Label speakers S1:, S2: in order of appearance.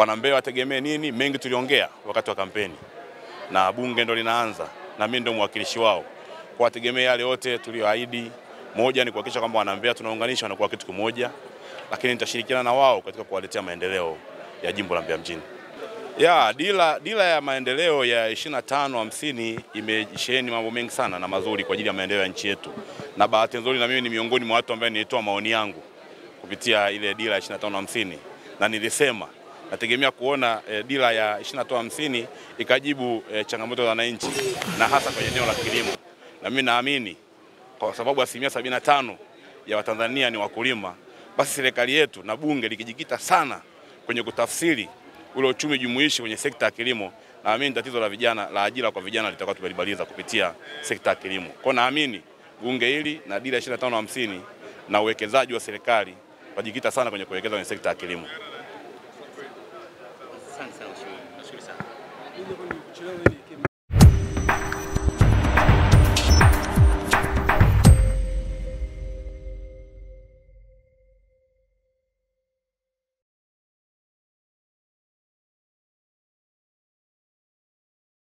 S1: Wanambeya wategemee nini? Mengi tuliongea wakati wa kampeni, na bunge ndo linaanza na mimi ndo mwakilishi wao. Kwa wategemee yale yote tulioahidi. Moja ni kuhakikisha kwamba Wanambeya tunaunganishwa na kuwa kitu kimoja, lakini nitashirikiana na wao katika kuwaletea maendeleo ya jimbo la Mbeya mjini. Dira ya maendeleo ya 25-50 imesheheni mambo mengi sana na mazuri kwa ajili ya maendeleo ya nchi yetu. Na bahati nzuri na mimi ni miongoni mwa watu ambao nilitoa maoni yangu kupitia ile dira ya 25-50, na nilisema nategemea kuona dira ya 25-50 ikajibu changamoto za wananchi na hasa kwenye eneo la kilimo. Na mimi naamini kwa sababu 75% ya Watanzania ni wakulima, basi serikali yetu na bunge likijikita sana kwenye kutafsiri ule uchumi jumuishi kwenye sekta ya kilimo, naamini tatizo la vijana, la ajira kwa vijana litakuwa tumelibaliza kupitia sekta ya kilimo. Kwa naamini bunge hili na dira 25-50 na uwekezaji wa serikali wajikita sana kwenye kuwekeza kwenye sekta ya kilimo.
S2: Asante sana.